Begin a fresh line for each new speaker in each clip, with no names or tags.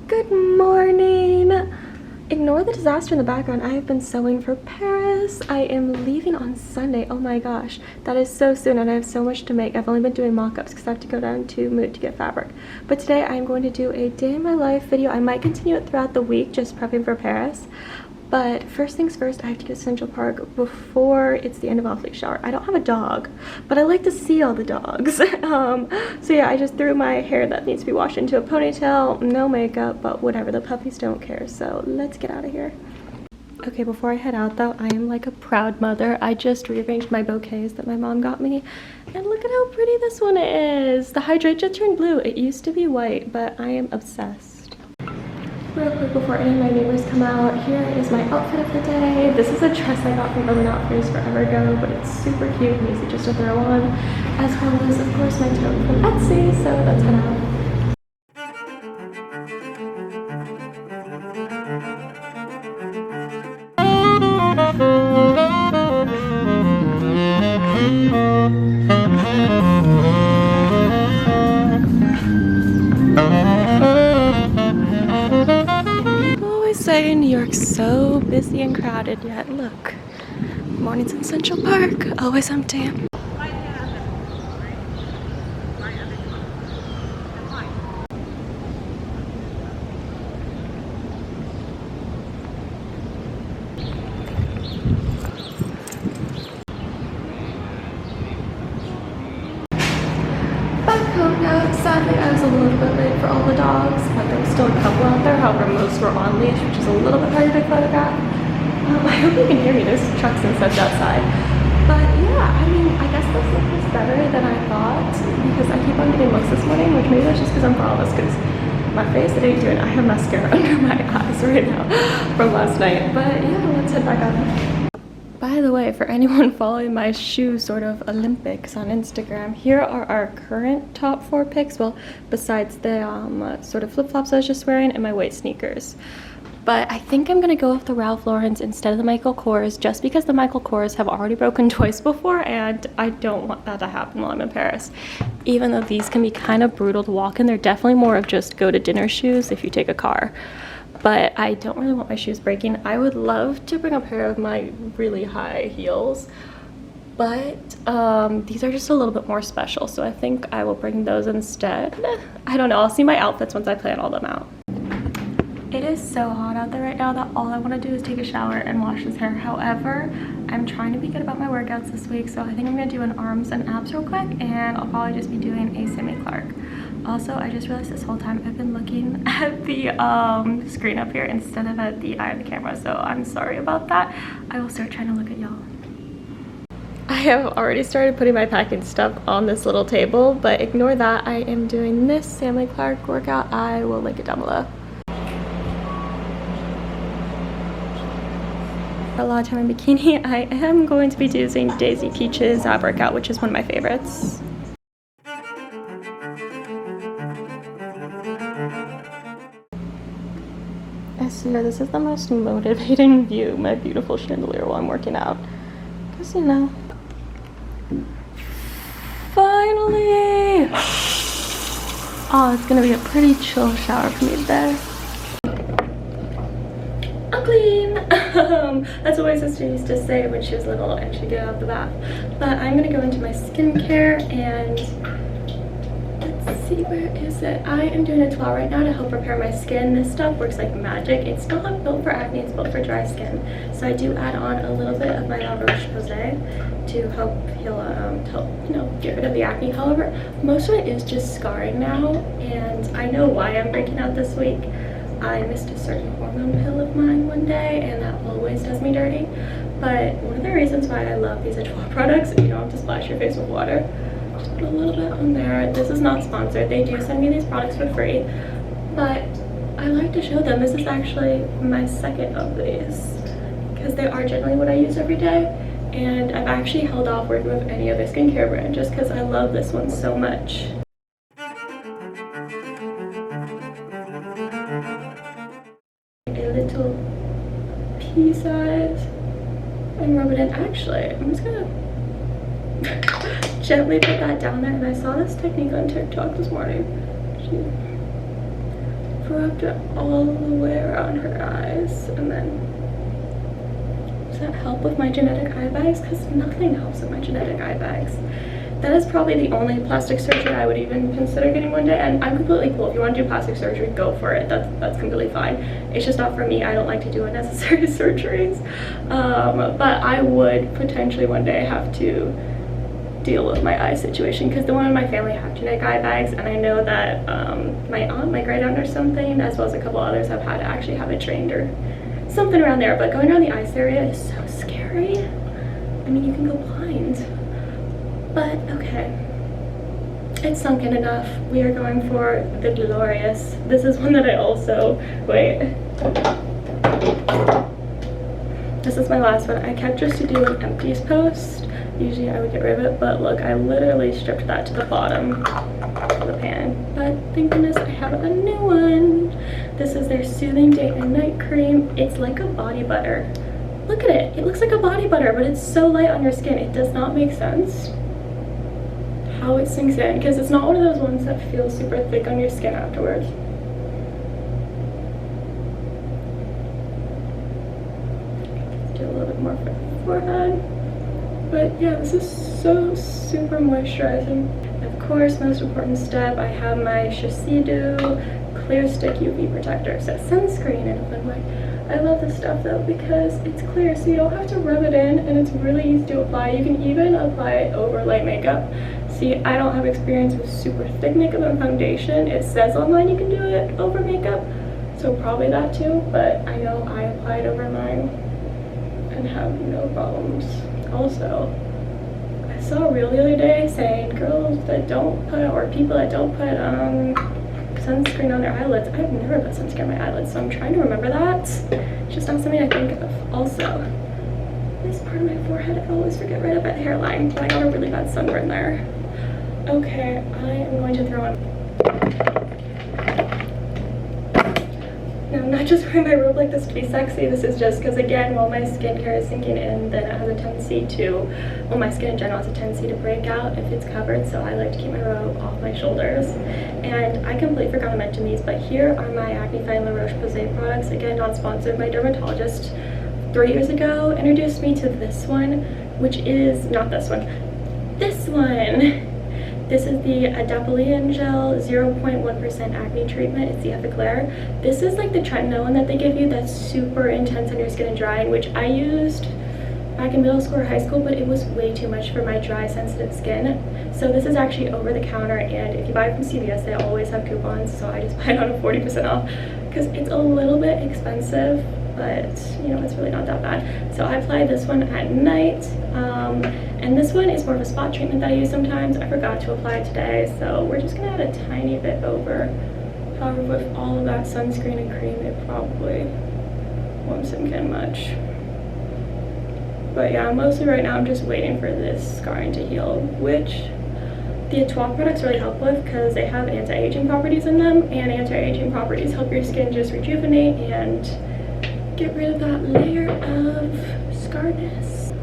Good morning! Ignore the disaster in the background. I have been sewing for Paris. I am leaving on Sunday. Oh my gosh, that is so soon and I have so much to make. I've only been doing mock-ups because I have to go down to Moot to get fabric. But today I'm going to do a day in my life video. I might continue it throughout the week, just prepping for Paris. But first things first, I have to get to Central Park before it's the end of off-leash shower. I don't have a dog, but I like to see all the dogs. So yeah, I just threw my hair that needs to be washed into a ponytail, no makeup, but whatever, the puppies don't care. So let's get out of here. Okay, before I head out though, I am like a proud mother. I just rearranged my bouquets that my mom got me. And look at how pretty this one is. The hydrangea turned blue. It used to be white, but I am obsessed. Real quick before any of my neighbors come out, here is my outfit of the day. This is a dress I got from Urban Outfitters forever ago, but it's super cute and easy just to throw on, as well as, of course, my tote from Etsy, so let's head out. Say New York's so busy and crowded, yet look, mornings in Central Park, always empty. Back home now. Sadly, I was a little bit late for all the dogs, but there was still a couple out there. However, most were on leash, which is a little bit harder to photograph. I hope you can hear me. There's trucks and such outside. But yeah, I mean, I guess this look was better than I thought because I keep on getting looks this morning, which maybe that's just because I'm flawless because my face, it ain't doing. I have mascara under my eyes right now from last night. But yeah, let's head back out. By the way, for anyone following my shoe sort of Olympics on Instagram, here are our current top 4 picks. Well, besides the sort of flip-flops I was just wearing and my white sneakers. But I think I'm gonna go with the Ralph Lauren's instead of the Michael Kors, just because the Michael Kors have already broken twice before and I don't want that to happen while I'm in Paris. Even though these can be kind of brutal to walk in, they're definitely more of just go to dinner shoes if you take a car. But I don't really want my shoes breaking. I would love to bring a pair of my really high heels, but these are just a little bit more special, so I think I will bring those instead. I don't know, I'll see my outfits once I plan all them out. It is so hot out there right now that all I want to do is take a shower and wash this hair. However, I'm trying to be good about my workouts this week, so I think I'm going to do an arms and abs real quick, and I'll probably just be doing a semi-Clark. Also, I just realized this whole time I've been looking at the screen up here instead of at the eye of the camera, so I'm sorry about that. I will start trying to look at y'all. I have already started putting my packing stuff on this little table, but ignore that. I am doing this Sammy Clark workout. I will link it down below. A lot of time in bikini. I am going to be using Daisy Peach's ab workout, which is one of my favorites. I swear this is the most motivating view, my beautiful chandelier while I'm working out. Because, you know, finally! Oh, it's gonna be a pretty chill shower for me today. I'm clean! That's what my sister used to say when she was little and she'd get out of the bath. But I'm gonna go into my skincare and let's see, where is it? I am doing a 12 right now to help repair my skin. This stuff works like magic. It's not built for acne, it's built for dry skin. So I do add on a little bit of my La Roche-Posay to help heal, to help, you know, get rid of the acne. However, most of it is just scarring now, and I know why I'm breaking out this week. I missed a certain hormone pill of mine one day, and that always does me dirty. But one of the reasons why I love these Etowah products, you don't have to splash your face with water. Just put a little bit on there. This is not sponsored. They do send me these products for free, but I like to show them. This is actually my second of these because they are generally what I use every day, and I've actually held off working with any other skincare brand just because I love this one so much. A little pea size and rub it in. Actually, I'm just gonna gently put that down there. And I saw this technique on TikTok this morning for rubbed it all the way around her eyes. And then, does that help with my genetic eye bags? Because nothing helps with my genetic eye bags. That is probably the only plastic surgery I would even consider getting one day, and I'm completely cool. If you want to do plastic surgery, go for it. That's completely fine. It's just not for me. I don't like to do unnecessary surgeries. But I would potentially one day have to deal with my eye situation, because the one in my family have genetic eye bags, and I know that my aunt, my great aunt or something, as well as a couple others, have had to actually have it trained or something around there. But going around the ice area is so scary. I mean, you can go blind. But okay, it's sunk in enough. We are going for the glorious. This is one that I also, wait. This is my last one. I kept just to do an empties post. Usually I would get rid of it, but look, I literally stripped that to the bottom of the pan. But thank goodness I have a new one. This is their Soothing Day and Night Cream. It's like a body butter. Look at it. It looks like a body butter, but it's so light on your skin. It does not make sense how it sinks in, because it's not one of those ones that feels super thick on your skin afterwards. Do a little bit more for the forehead. But yeah, this is so super moisturizing. Of course, most important step, I have my Shiseido Clear Stick UV Protector. So sunscreen in a fun way. I love this stuff though because it's clear, so you don't have to rub it in, and it's really easy to apply. You can even apply it over light makeup. See, I don't have experience with super thick makeup and foundation. It says online you can do it over makeup, so probably that too, but I know I applied over mine and have no problems. Also, I saw a reel the other day saying girls that don't put, or people that don't put sunscreen on their eyelids. I've never put sunscreen on my eyelids, so I'm trying to remember that. It's just not something I think of. Also, this part of my forehead I always forget right up at the hairline, but I got a really bad sunburn there. Okay, I am going to throw on. Now, I'm not just wearing my robe like this to be sexy. This is just because, again, while my skincare is sinking in, then it has a tendency to, well, my skin in general has a tendency to break out if it's covered, so I like to keep my robe off my shoulders. And I completely forgot to mention these, but here are my Acne Fine La Roche-Posay products. Again, not sponsored. My dermatologist 3 years ago introduced me to this one, which is not this one. This one! This is the Adapalene Gel 0.1% Acne Treatment. It's the Epiclair. This is like the tretinoin one that they give you that's super intense on your skin and drying, which I used back in middle school or high school, but it was way too much for my dry, sensitive skin. So this is actually over the counter, and if you buy it from CVS, they always have coupons, so I just buy it on a 40% off because it's a little bit expensive, but you know, it's really not that bad. So I apply this one at night, and this one is more of a spot treatment that I use sometimes. I forgot to apply it today, so we're just gonna add a tiny bit over. However, with all of that sunscreen and cream, it probably won't sink in much. But yeah, mostly right now I'm just waiting for this scarring to heal, which the Etoile products really help with because they have anti-aging properties in them, and anti-aging properties help your skin just rejuvenate and get rid of that layer of scarness.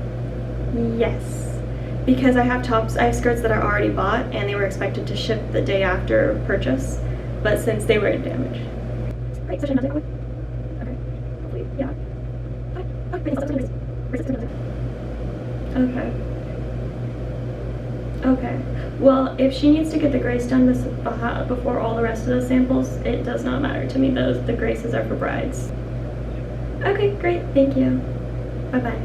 Yes, because I have tops, I have skirts that are already bought and they were expected to ship the day after purchase, but since they were damaged. Right, such another one. Okay, hopefully, yeah. Okay. Okay. Well, if she needs to get the grace done before all the rest of the samples, it does not matter to me. The graces are for brides. Okay, great. Thank you. Bye-bye.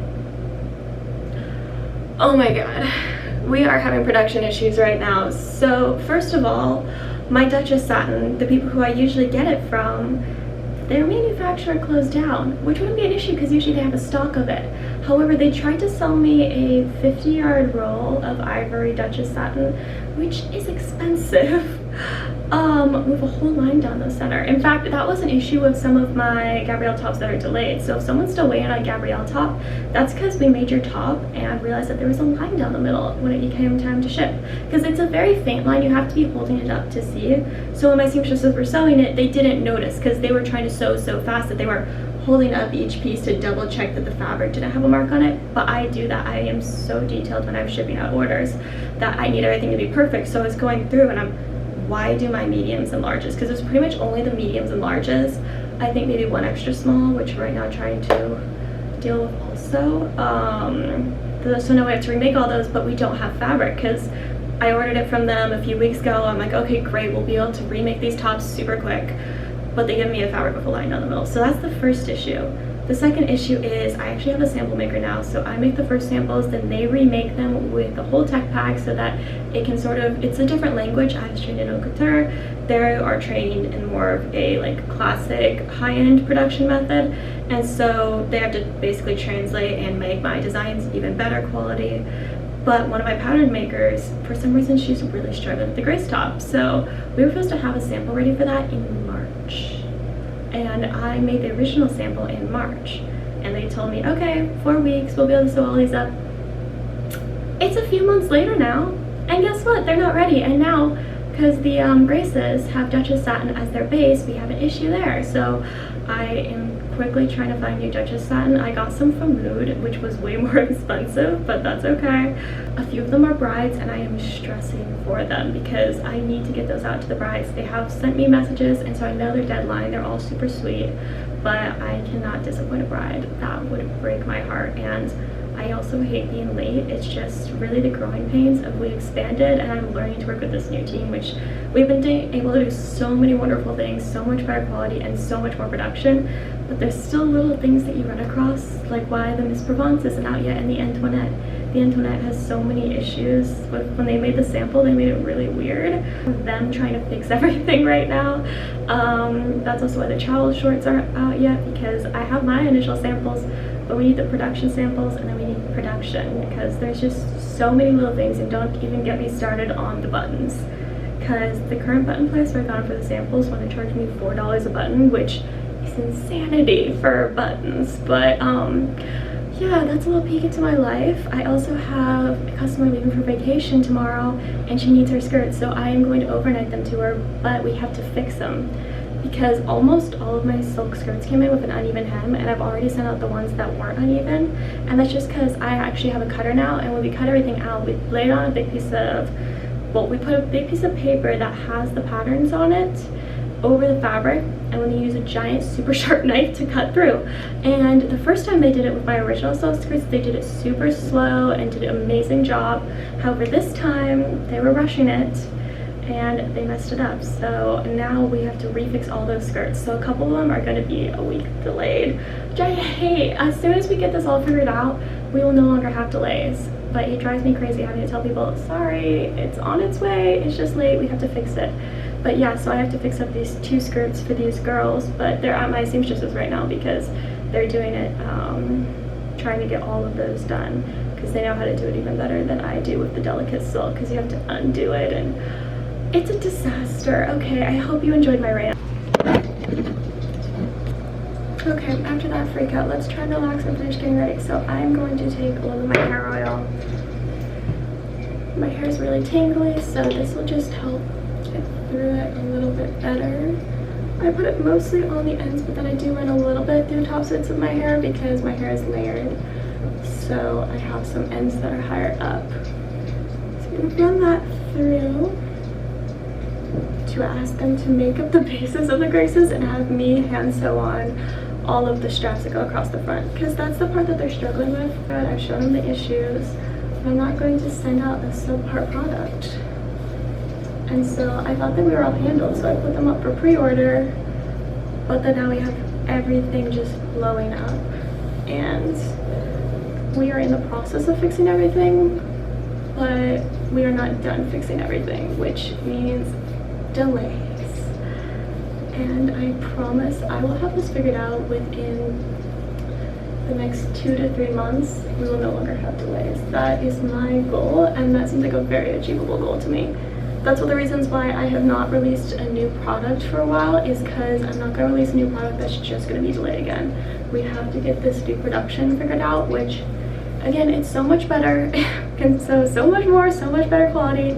Oh my god. We are having production issues right now. So, first of all, my Duchess satin, the people who I usually get it from, their manufacturer closed down, which wouldn't be an issue because usually they have a stock of it. However, they tried to sell me a 50-yard roll of ivory Duchess satin, which is expensive, with a whole line down the center. In fact, that was an issue with some of my Gabrielle tops that are delayed. So if someone's still waiting on a Gabrielle top, that's because we made your top and realized that there was a line down the middle when it came time to ship. Because it's a very faint line, you have to be holding it up to see. So when my seamstresses were sewing it, they didn't notice because they were trying to sew so fast that they were holding up each piece to double check that the fabric didn't have a mark on it. But I do that. I am so detailed when I'm shipping out orders that I need everything to be perfect. So I was going through and I'm why do my mediums and larges, because it's pretty much only the mediums and larges. I think maybe one extra small, which right now I'm trying to deal with also. So now we have to remake all those, but we don't have fabric because I ordered it from them a few weeks ago. I'm like, okay, great, we'll be able to remake these tops super quick, but they give me a fabric with a line down the middle. So that's the first issue. The second issue is I actually have a sample maker now, so I make the first samples, then they remake them with the whole tech pack so that it can sort of, it's a different language. I was trained in haute couture, they are trained in more of a like classic high-end production method, and so they have to basically translate and make my designs even better quality. But one of my pattern makers, for some reason, she's really struggling with the Grace top, so we were supposed to have a sample ready for that in March. And I made the original sample in March, and they told me, okay, 4 weeks, we'll be able to sew all these up. It's a few months later now, and guess what? They're not ready. And now, because the braces have Duchess satin as their base, we have an issue there. So I am quickly trying to find new Duchess satin. I got some from Mood, which was way more expensive, but that's okay. A few of them are brides, and I am stressing for them because I need to get those out to the brides. They have sent me messages, and so I know their deadline. They're all super sweet, but I cannot disappoint a bride. That would break my heart. And I also hate being late. It's just really the growing pains of we expanded, and I'm learning to work with this new team, which we've been able to do so many wonderful things, so much better quality and so much more production, but there's still little things that you run across, like why the Miss Provence isn't out yet and the Antoinette. The Antoinette has so many issues. When they made the sample, they made it really weird. Them trying to fix everything right now. That's also why the travel shorts aren't out yet, because I have my initial samples, but we need the production samples, and then we need production, because there's just so many little things. And don't even get me started on the buttons, because the current button place where I found for the samples want to charge me $4 a button, which is insanity for buttons. But yeah, that's a little peek into my life. I also have a customer leaving for vacation tomorrow, and she needs her skirts, so I am going to overnight them to her, but we have to fix them because almost all of my silk skirts came in with an uneven hem, and I've already sent out the ones that weren't uneven, and that's just because I actually have a cutter now, and when we cut everything out, we laid on a big piece of, well, we put a big piece of paper that has the patterns on it over the fabric, and when you use a giant super sharp knife to cut through. And the first time they did it with my original silk skirts, they did it super slow and did an amazing job. However, this time they were rushing it and they messed it up, so now we have to refix all those skirts. So a couple of them are going to be a week delayed, which I hate. As soon as we get this all figured out, we will no longer have delays, but it drives me crazy having to tell people, sorry, it's on its way, it's just late, we have to fix it. But yeah, so I have to fix up these 2 skirts for these girls, but they're at my seamstresses right now because they're doing it, trying to get all of those done, because they know how to do it even better than I do with the delicate silk, because you have to undo it, and it's a disaster. Okay, I hope you enjoyed my rant. Okay, after that freak out, let's try and relax and finish getting ready. So I'm going to take a little of my hair oil. My hair is really tangly, so this will just help get through it a little bit better. I put it mostly on the ends, but then I do run a little bit through top bits of my hair because my hair is layered. So I have some ends that are higher up. So I'm gonna run that through to ask them to make up the bases of the Graces and have me hand sew on all of the straps that go across the front, because that's the part that they're struggling with. I've shown them the issues. I'm not going to send out a subpart product. And so I thought that we were all handled, so I put them up for pre-order, but then now we have everything just blowing up, and we are in the process of fixing everything, but we are not done fixing everything, which means delays. And I promise I will have this figured out within the next 2 to 3 months. We will no longer have delays. That is my goal, and that seems like a very achievable goal to me. That's one of the reasons why I have not released a new product for a while, is because I'm not going to release a new product that's just going to be delayed again. We have to get this new production figured out, which again, it's so much better, can sew so much more, so much better quality.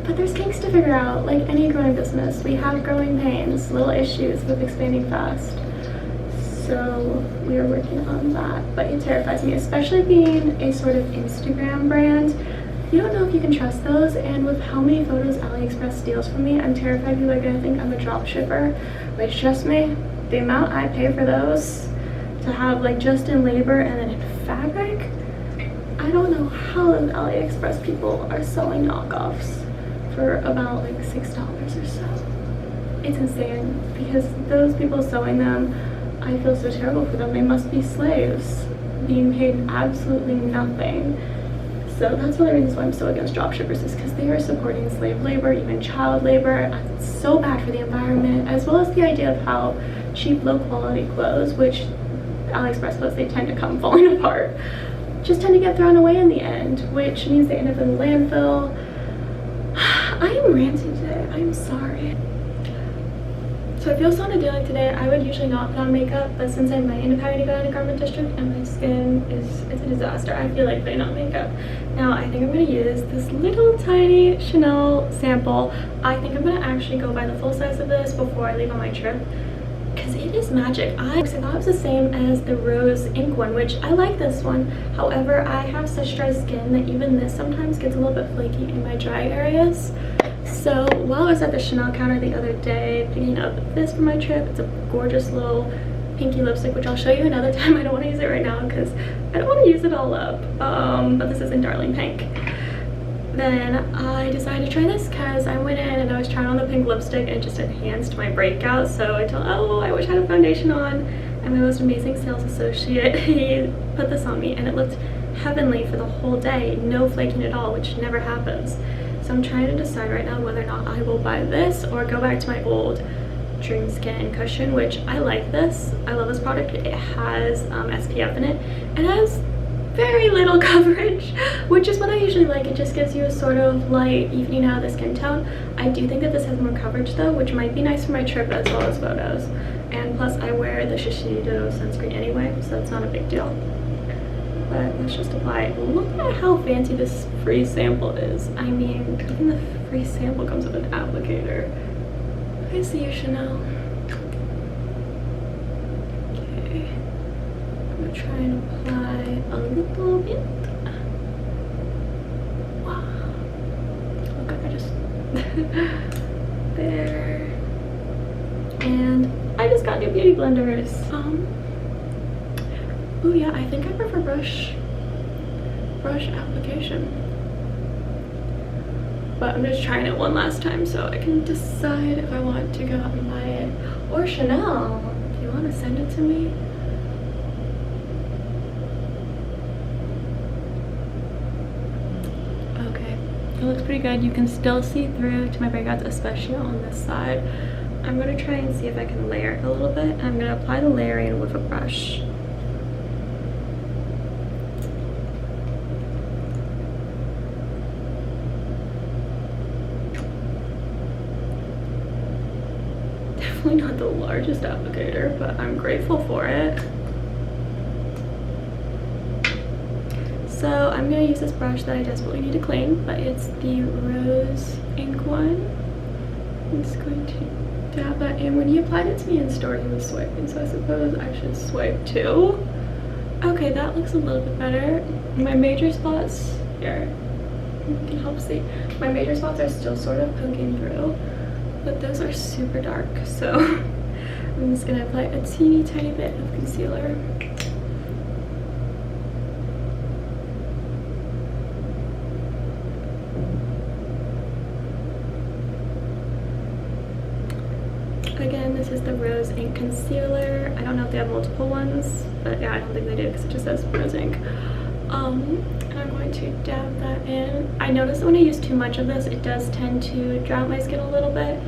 But there's kinks to figure out, like any growing business. We have growing pains, little issues with expanding fast. So we are working on that, but it terrifies me, especially being a sort of Instagram brand. you don't know if you can trust those, and with how many photos AliExpress steals from me, I'm terrified people are gonna think I'm a drop shipper, which, trust me, the amount I pay for those to have like just in labor and then in fabric, I don't know how those AliExpress people are selling knockoffs for about like $6 or so. It's insane, because those people selling them, I feel so terrible for them. They must be slaves being paid absolutely nothing. So that's one of the reasons why I'm so against dropshippers, is because they are supporting slave labor, even child labor. It's so bad for the environment, as well as the idea of how cheap, low quality clothes, which AliExpress clothes, they tend to come falling apart, just tend to get thrown away in the end, which means they end up in the landfill. I am ranting today, I'm sorry. So I feel so idyllic today. I would usually not put on makeup, but since I might end up having to go to the garment district and my skin it's a disaster, I feel like putting on makeup. Now I think I'm going to use this little tiny Chanel sample. I think I'm going to actually go buy the full size of this before I leave on my trip, because it is magic. I thought it was the same as the rose ink one, which I like this one. However, I have such dry skin that even this sometimes gets a little bit flaky in my dry areas. So while I was at the Chanel counter the other day picking up this for my trip, it's a gorgeous little pinky lipstick, which I'll show you another time. I don't want to use it right now because I don't want to use it all up, but this is in Darling Pink. Then I decided to try this because I went in and I was trying on the pink lipstick and it just enhanced my breakout. So I told, oh, I wish I had a foundation on, and my most amazing sales associate, he put this on me and it looked heavenly for the whole day, no flaking at all, which never happens. So I'm trying to decide right now whether or not I will buy this or go back to my old Dream Skin cushion, which I like this. I love this product. It has SPF in it. It has very little coverage, which is what I usually like. It just gives you a sort of light, evening out of the skin tone. I do think that this has more coverage though, which might be nice for my trip as well as photos. And plus I wear the Shiseido sunscreen anyway, so it's not a big deal. But let's just apply it. Look at how fancy this free sample is. I mean, even the free sample comes with an applicator. I see you, Chanel. Okay. I'm gonna try and apply a little bit. Wow. Look, I just there. And I just got new beauty blenders. Oh yeah, I think I prefer brush application. But I'm just trying it one last time so I can decide if I want to go out and buy it. Or Chanel, if you want to send it to me. Okay, it looks pretty good. You can still see through to my breakouts, especially on this side. I'm going to try and see if I can layer it a little bit. I'm going to apply the layering with a brush. Definitely not the largest applicator, but I'm grateful for it. So I'm going to use this brush that I desperately need to clean, but it's the rose ink one. I'm just going to dab that in. When he applied it to me in store, he was swiping, so I suppose I should swipe too. Okay, that looks a little bit better. My major spots, here, you can help see. My major spots are still sort of poking through, but those are super dark, so I'm just gonna apply a teeny tiny bit of concealer. Again, this is the Rose Ink Concealer. I don't know if they have multiple ones, but yeah, I don't think they do because it just says Rose Ink. And I'm going to dab that in. I noticed that when I use too much of this, it does tend to dry out my skin a little bit,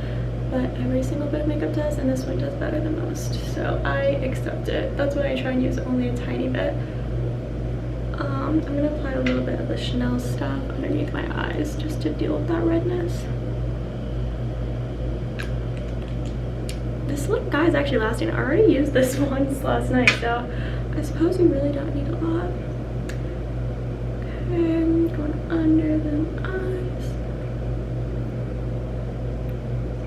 but every single bit of makeup does, and this one does better than most. So I accept it. That's why I try and use only a tiny bit. I'm gonna apply a little bit of the Chanel stuff underneath my eyes just to deal with that redness. This little guy is actually lasting. I already used this once last night, so I suppose you really don't need a lot. Okay, I'm going under the eyes.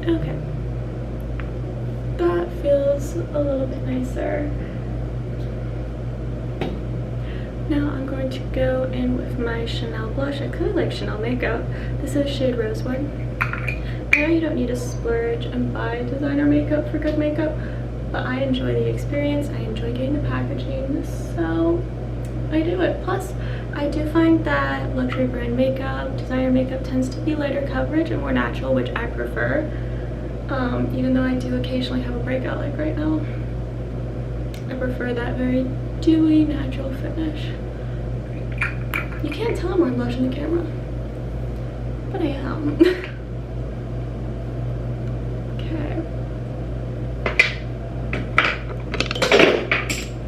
Okay. That feels a little bit nicer. Now I'm going to go in with my Chanel blush. I could like Chanel makeup. This is shade Rosewood. I know you don't need to splurge and buy designer makeup for good makeup, but I enjoy the experience. I enjoy getting the packaging, so I do it. Plus, I do find that luxury brand makeup, designer makeup tends to be lighter coverage and more natural, which I prefer. Even though I do occasionally have a breakout like right now, I prefer that very dewy, natural finish. You can't tell I'm wearing blush in the camera, but I am. Okay.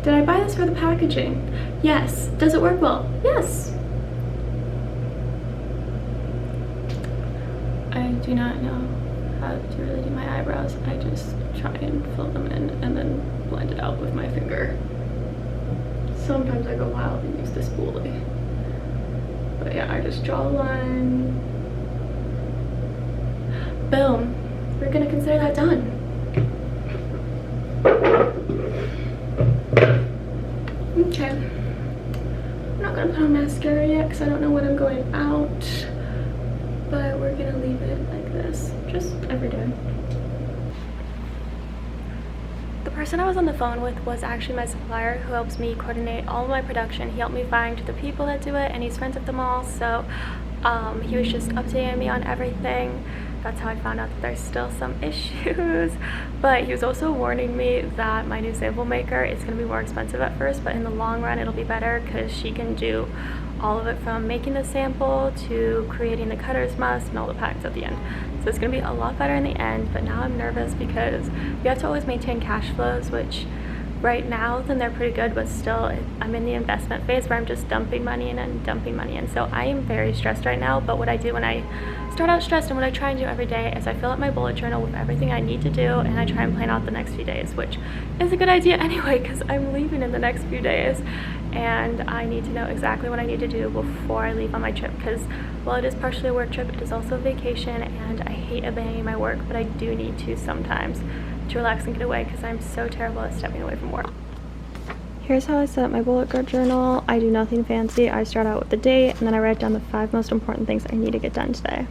Did I buy this for the packaging? Yes. Does it work well? Yes. I do not know how to really do my eyebrows. I just try and fill them in and then blend it out with my finger. Sometimes I go wild and use the spoolie. But yeah, I just draw a line. Boom. We're gonna consider that done. Okay. I'm not gonna put on mascara yet because I don't know when I'm going out. But we're gonna leave it like this, just every day. The person I was on the phone with was actually my supplier who helps me coordinate all of my production. He helped me find the people that do it and he's friends with them all, so he was just updating me on everything. That's how I found out that there's still some issues, but he was also warning me that my new sample maker is going to be more expensive at first, but in the long run it'll be better because she can do all of it from making the sample to creating the cutter's must and all the packs at the end. So it's going to be a lot better in the end, but now I'm nervous because you have to always maintain cash flows, which right now then they're pretty good, but still I'm in the investment phase where I'm just dumping money in and dumping money in. So I am very stressed right now, but what I do when I start out stressed and what I try and do every day is I fill up my bullet journal with everything I need to do and I try and plan out the next few days, which is a good idea anyway because I'm leaving in the next few days and I need to know exactly what I need to do before I leave on my trip, because while it is partially a work trip, it is also a vacation and I hate abandoning my work, but I do need to sometimes to relax and get away because I'm so terrible at stepping away from work. Here's how I set up my bullet journal. I do nothing fancy. I start out with the date and then I write down the 5 most important things I need to get done today.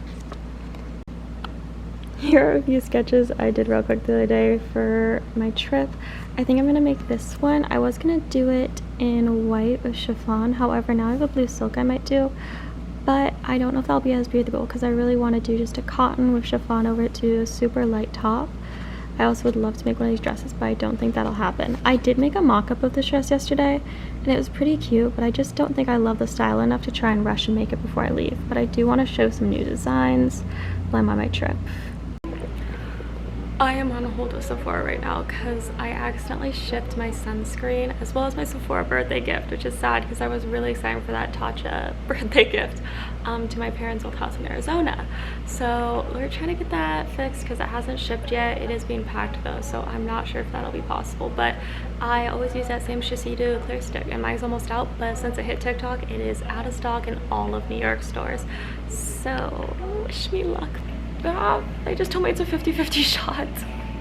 Here are a few sketches I did real quick the other day for my trip. I think I'm gonna make this one. I was gonna do it in white with chiffon, however now I have a blue silk I might do, but I don't know if that'll be as breathable because I really want to do just a cotton with chiffon over it to a super light top. I also would love to make one of these dresses, but I don't think that'll happen. I did make a mock-up of this dress yesterday, and it was pretty cute, but I just don't think I love the style enough to try and rush and make it before I leave. But I do want to show some new designs while I'm on my trip. I am on hold with Sephora right now because I accidentally shipped my sunscreen as well as my Sephora birthday gift, which is sad because I was really excited for that Tatcha birthday gift to my parents' old house in Arizona. So we're trying to get that fixed because it hasn't shipped yet. It is being packed though, so I'm not sure if that'll be possible, but I always use that same Shiseido clear stick and mine's almost out, but since it hit TikTok, it is out of stock in all of New York stores. So wish me luck. They just told me it's a 50-50 shot.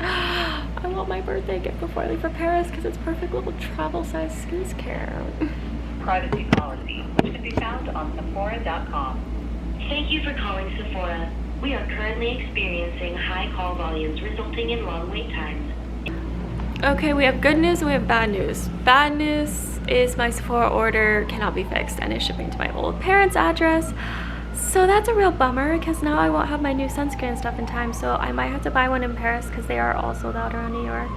I want my birthday gift before I leave for Paris because it's perfect little travel size skincare.
Privacy policy, which can be found on Sephora.com. Thank you for calling Sephora. We are currently experiencing high call volumes resulting in long wait times.
Okay, we have good news and we have bad news. Bad news is my Sephora order cannot be fixed and is shipping to my old parents' address. So that's a real bummer because now I won't have my new sunscreen and stuff in time, so I might have to buy one in Paris because they are all sold out around New York.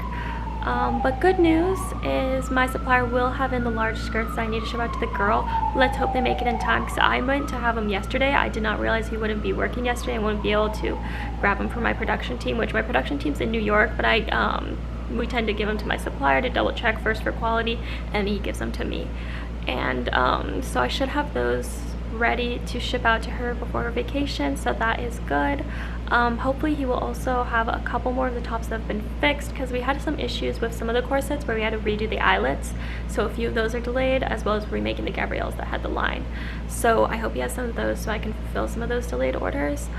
But good news is my supplier will have in the large skirts that I need to ship out to the girl. Let's hope they make it in time because I meant to have them yesterday. I did not realize he wouldn't be working yesterday and wouldn't be able to grab them for my production team, which my production team's in New York, but we tend to give them to my supplier to double check first for quality and he gives them to me. And so I should have those ready to ship out to her before her vacation, so that is good. Hopefully he will also have a couple more of the tops that have been fixed because we had some issues with some of the corsets where we had to redo the eyelets, so a few of those are delayed, as well as remaking the Gabrielles that had the line. So I hope he has some of those so I can fulfill some of those delayed orders.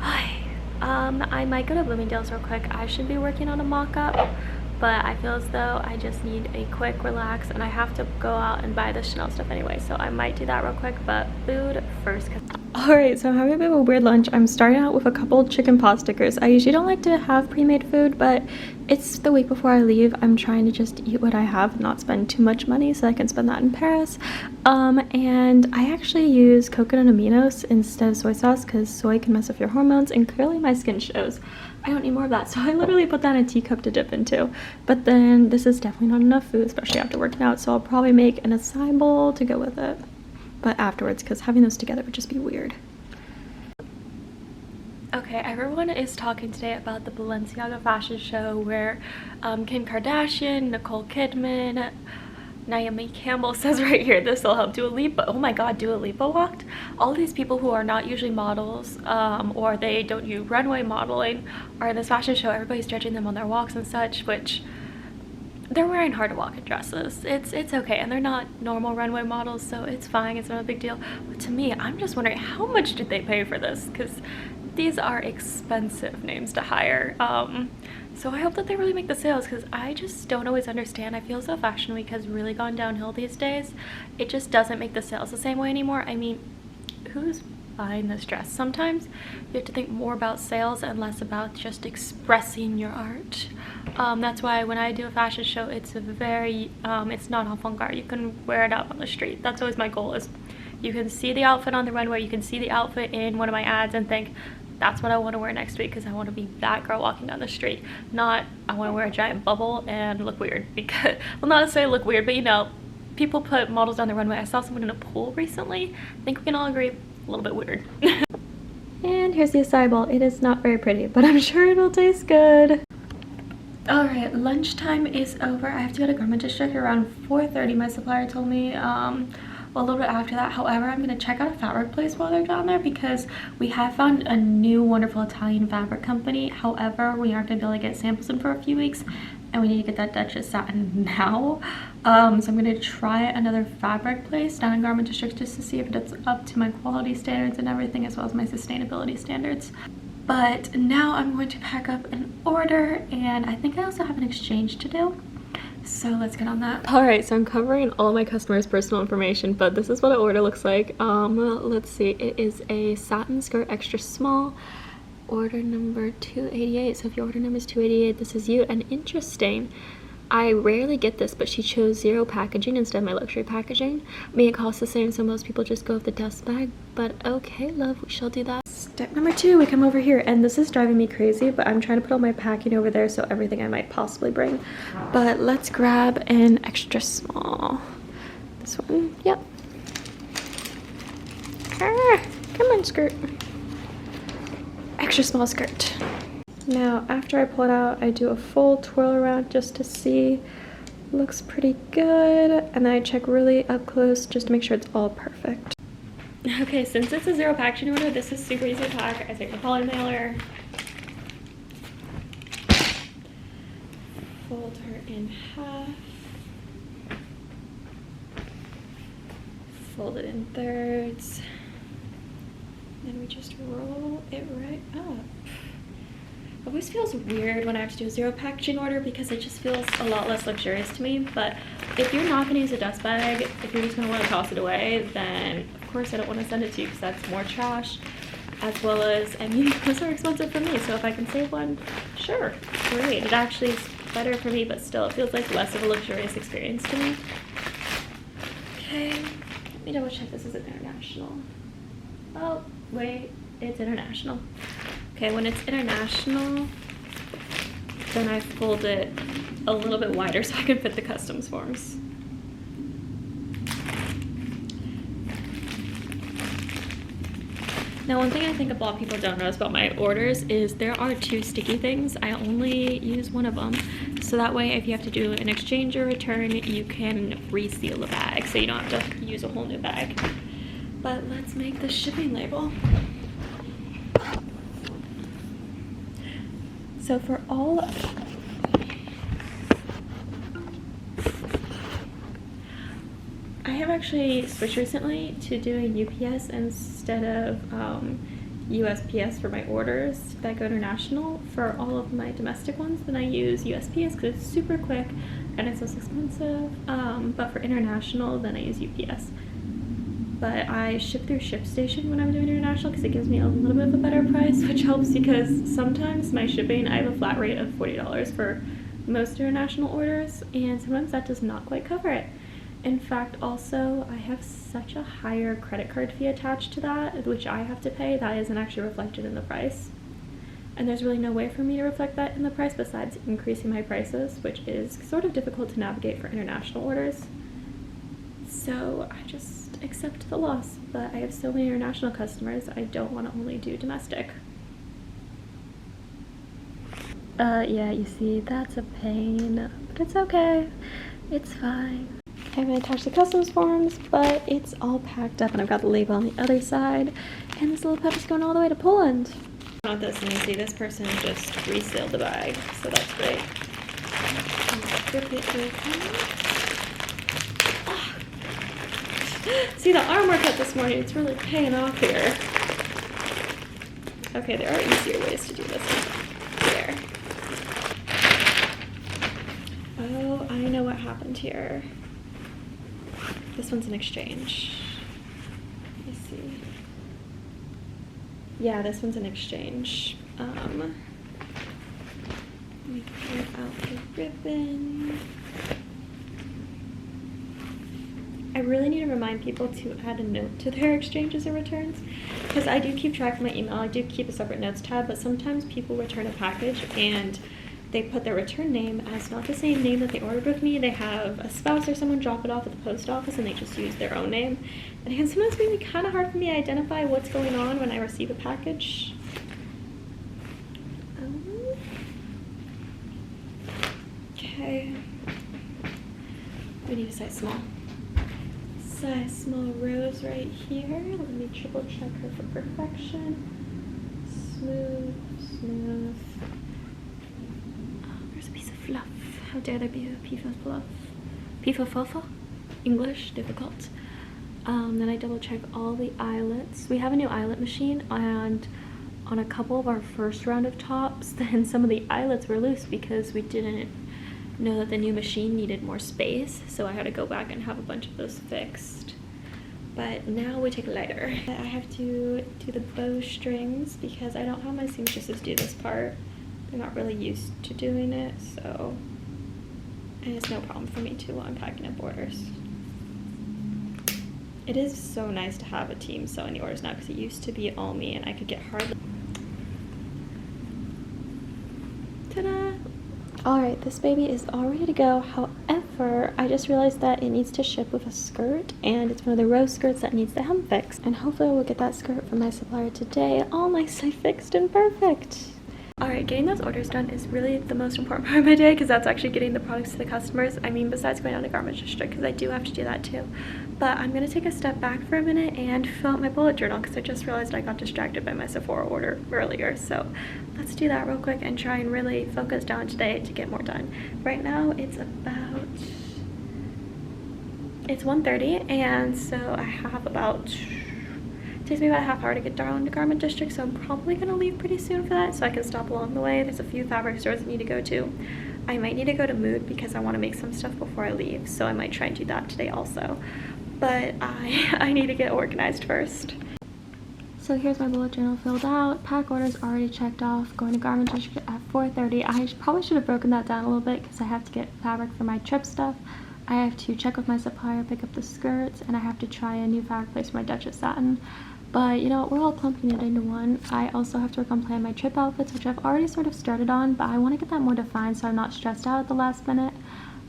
I might go to Bloomingdale's real quick. I should be working on a mock-up, but I feel as though I just need a quick relax, and I have to go out and buy the Chanel stuff anyway, so I might do that real quick, but food first. Alright, so I'm having a bit of a weird lunch. I'm starting out with a couple chicken pot stickers. I usually don't like to have pre-made food, but it's the week before I leave. I'm trying to just eat what I have and not spend too much money so I can spend that in Paris. And I actually use coconut aminos instead of soy sauce because soy can mess with your hormones, and clearly my skin shows. I don't need more of that, so I literally put that in a teacup to dip into. But then this is definitely not enough food, especially after working out, so I'll probably make an acai bowl to go with it. But afterwards, because having those together would just be weird. Okay, everyone is talking today about the Balenciaga fashion show where Kim Kardashian, Nicole Kidman, Naomi Campbell says right here, this will help. Dua Lipa, oh my god, Dua Lipa walked. All these people who are not usually models or they don't do runway modeling are in this fashion show. Everybody's judging them on their walks and such, which they're wearing hard to walk in dresses. It's okay, and they're not normal runway models, so it's fine. It's not a big deal. But to me, I'm just wondering how much did they pay for this, because these are expensive names to hire. So I hope that they really make the sales, because I just don't always understand. I feel as though Fashion Week has really gone downhill these days. It just doesn't make the sales the same way anymore. I mean, who's buying this dress? Sometimes you have to think more about sales and less about just expressing your art. That's why when I do a fashion show, it's a very it's not avant-garde. You can wear it out on the street. That's always my goal, is you can see the outfit on the runway, you can see the outfit in one of my ads and think, that's what I want to wear next week, because I want to be that girl walking down the street. Not, I want to wear a giant bubble and look weird, because, well, not necessarily look weird, but you know, people put models down the runway. I saw someone in a pool recently. I think we can all agree, a little bit weird. And here's the acai bowl. It is not very pretty, but I'm sure it'll taste good. Alright, lunchtime is over. I have to go to Garment District around 4:30, my supplier told me. Well, a little bit after that. However, I'm going to check out a fabric place while they're down there, because we have found a new wonderful Italian fabric company. However, we aren't going to be able to get samples in for a few weeks, and we need to get that Duchess satin now. So I'm going to try another fabric place down in Garment District just to see if it's up to my quality standards and everything, as well as my sustainability standards. But now I'm going to pack up an order, and I think I also have an exchange to do. So let's get on that. Alright, so I'm covering all my customers' personal information, but this is what an order looks like. Let's see, it is a satin skirt extra small, order number 288. So if your order number is 288, this is you. And interesting, I rarely get this, but she chose zero packaging instead of my luxury packaging. I mean, it costs the same, so most people just go with the dust bag, but okay, love, we shall do that. Step number 2, we come over here, and this is driving me crazy, but I'm trying to put all my packing over there, so everything I might possibly bring. But let's grab an extra small. This one, yep. Ah, come on, skirt. Extra small skirt. Now, after I pull it out, I do a full twirl around just to see. Looks pretty good, and then I check really up close just to make sure it's all perfect. Okay, since it's a zero packaging order, this is super easy to pack. I take the poly mailer, fold her in half, fold it in thirds, then we just roll it right up. It always feels weird when I have to do a zero packaging order, because it just feels a lot less luxurious to me. But if you're not going to use a dust bag, if you're just going to want to toss it away, then of course I don't want to send it to you, because that's more trash. As well as, I mean, those are expensive for me, so if I can save one, sure, great. It actually is better for me, but still it feels like less of a luxurious experience to me. Okay, let me double check this is an international. Oh, wait, it's international. Okay, when it's international, then I fold it a little bit wider so I can fit the customs forms. Now, one thing I think a lot of people don't notice about my orders is there are 2 sticky things. I only use one of them. So that way, if you have to do an exchange or return, you can reseal the bag, so you don't have to use a whole new bag. But let's make the shipping label. So for all I have actually switched recently to doing UPS instead of USPS for my orders that go international. For all of my domestic ones, then I use USPS because it's super quick and it's less expensive. But for international, then I use UPS. But I ship through ShipStation when I'm doing international because it gives me a little bit of a better price, which helps because sometimes my shipping, I have a flat rate of $40 for most international orders, and sometimes that does not quite cover it. In fact, also, I have such a higher credit card fee attached to that, which I have to pay, that isn't actually reflected in the price. And there's really no way for me to reflect that in the price besides increasing my prices, which is sort of difficult to navigate for international orders. So I just accept the loss, but I have so many international customers, I don't want to only do domestic. Yeah, you see, that's a pain, but it's okay. It's fine. I haven't attached the customs forms, but it's all packed up and I've got the label on the other side. And this little pup is going all the way to Poland. Not this, and you see this person just resealed the bag, so that's great. See the arm workout this morning, it's really paying off here. Okay, there are easier ways to do this. There. Oh, I know what happened here. This one's an exchange. Let me see. Yeah, this one's an exchange. Let me clear out the ribbon. I really need to remind people to add a note to their exchanges and returns, because I do keep track of my email. I do keep a separate notes tab, but sometimes people return a package and they put their return name as not the same name that they ordered with me. They have a spouse or someone drop it off at the post office and they just use their own name. And it can sometimes be kind of hard for me to identify what's going on when I receive a package. Okay. We need a size small. Size small rose right here. Let me triple check her for perfection. Smooth, smooth. There's a piece of fluff. How dare there be a piece of fluff? Piece of fluff? English, difficult. Then I double check all the eyelets. We have a new eyelet machine, and on a couple of our first round of tops, then some of the eyelets were loose because we didn't know that the new machine needed more space, so I had to go back and have a bunch of those fixed. But now we take a lighter. I have to do the bowstrings because I don't have my seamstresses do this part. They're not really used to doing it, so, and it's no problem for me too while I'm packing up orders. It is so nice to have a team sewing the orders now because it used to be all me and I could get hardly. Ta-da! Alright, this baby is all ready to go. However, I just realized that it needs to ship with a skirt, and it's one of the rose skirts that needs the hem fix. And hopefully I will get that skirt from my supplier today, all nicely fixed and perfect. Alright, getting those orders done is really the most important part of my day because that's actually getting the products to the customers. I mean, besides going down to Garment District, because I do have to do that too. But I'm going to take a step back for a minute and fill out my bullet journal because I just realized I got distracted by my Sephora order earlier. So let's do that real quick and try and really focus down today to get more done. Right now it's 1:30, and so I have about, it takes me about a half hour to get down to Garment District, so I'm probably going to leave pretty soon for that so I can stop along the way. There's a few fabric stores I need to go to. I might need to go to Mood because I want to make some stuff before I leave, so I might try and do that today also. But I need to get organized first. So here's my bullet journal filled out. Pack orders already checked off. Going to Garment District at 4:30. I probably should have broken that down a little bit because I have to get fabric for my trip stuff. I have to check with my supplier, pick up the skirts, and I have to try a new fabric place for my Duchess satin. But you know what, we're all clumping it into one. I also have to work on planning my trip outfits, which I've already sort of started on, but I want to get that more defined so I'm not stressed out at the last minute.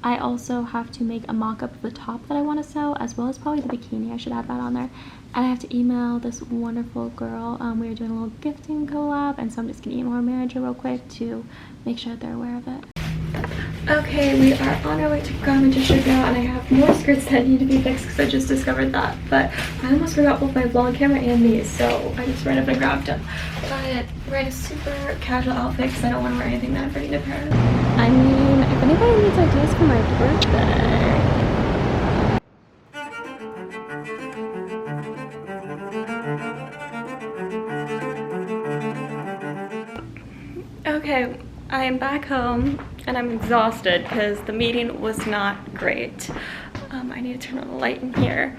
I also have to make a mock-up of the top that I want to sew, as well as probably the bikini. I should add that on there. And I have to email this wonderful girl. We are doing a little gifting collab, and so I'm just going to email her manager real quick to make sure that they're aware of it. Okay, we are on our way to Garment District now, and I have more skirts that need to be fixed because I just discovered that. But I almost forgot both my vlog camera and these, so I just ran up and grabbed them. But we're in a super casual outfit because I don't want to wear anything that I'm ready to pair. I mean, if anybody needs ideas for my birthday. am back home and I'm exhausted because the meeting was not great. I need to turn on the light in here.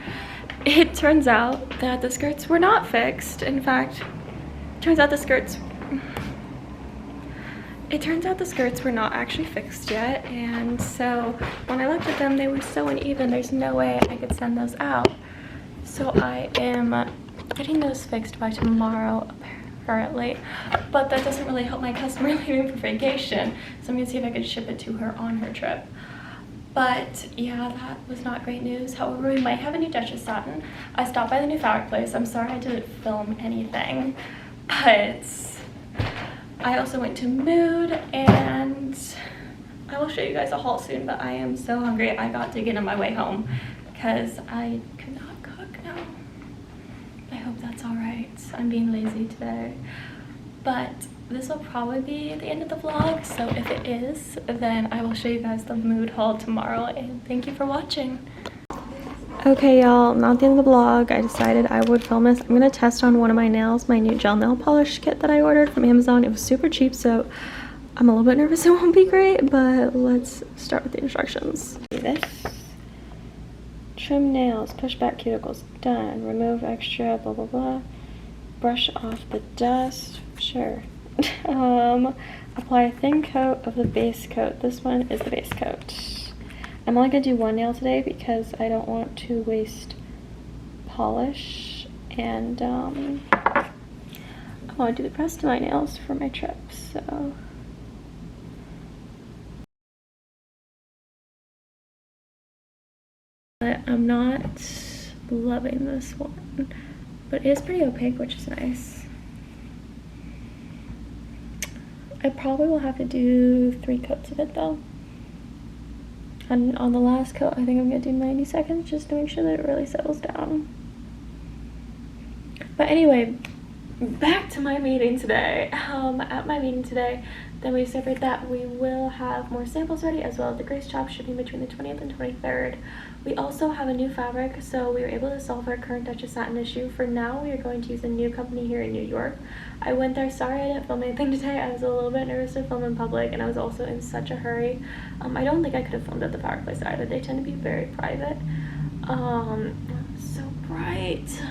It turns out that the skirts were not fixed. In fact, it turns out the skirts were not actually fixed yet, and so when I looked at them, they were so uneven, there's no way I could send those out. So I am getting those fixed by tomorrow, apparently, but that doesn't really help my customer leaving for vacation, so I'm gonna see if I can ship it to her on her trip. But yeah, that was not great news. However, we might have a new Duchess satin. I stopped by the new fabric place. I'm sorry I didn't film anything, but I also went to Mood, and I will show you guys a haul soon, but I am so hungry. I got to get on my way home because I could not cook now. I hope that's all right. I'm being lazy today. But this will probably be the end of the vlog, so if it is, then I will show you guys the Mood haul tomorrow, and thank you for watching. Okay, y'all, not the end of the vlog. I decided I would film this. I'm gonna test on one of my nails, my new gel nail polish kit that I ordered from Amazon. It was super cheap, so I'm a little bit nervous it won't be great, but let's start with the instructions. This. Trim nails, push back cuticles, done. Remove extra, blah, blah, blah. Brush off the dust, sure. Apply a thin coat of the base coat. This one is the base coat. I'm only gonna do one nail today because I don't want to waste polish, and I want to do the rest of my nails for my trip, so. But I'm not loving this one, but it is pretty opaque, which is nice. I probably will have to do 3 coats of it though. And on the last coat, I think I'm gonna do 90 seconds just to make sure that it really settles down. But anyway, back to my meeting today. At my meeting today, then we discovered that we will have more samples ready, as well as the Grace Chop shipping between the 20th and 23rd. We also have a new fabric, so we were able to solve our current Duchess satin issue. For now, we are going to use a new company here in New York. I went there, sorry I didn't film anything today. I was a little bit nervous to film in public, and I was also in such a hurry. I don't think I could have filmed at the fabric place either. They tend to be very private. So bright.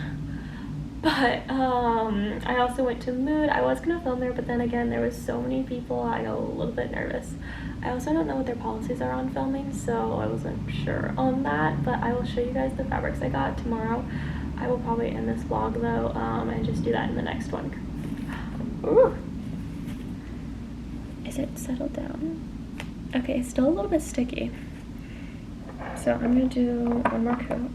But I also went to Mood. I was gonna film there, but then again, there was so many people, I got a little bit nervous. I also don't know what their policies are on filming, so I wasn't sure on that, but I will show you guys the fabrics I got tomorrow. I will probably end this vlog though, and just do that in the next one. Ooh. Is it settled down? Okay, it's still a little bit sticky. So I'm gonna do one more coat.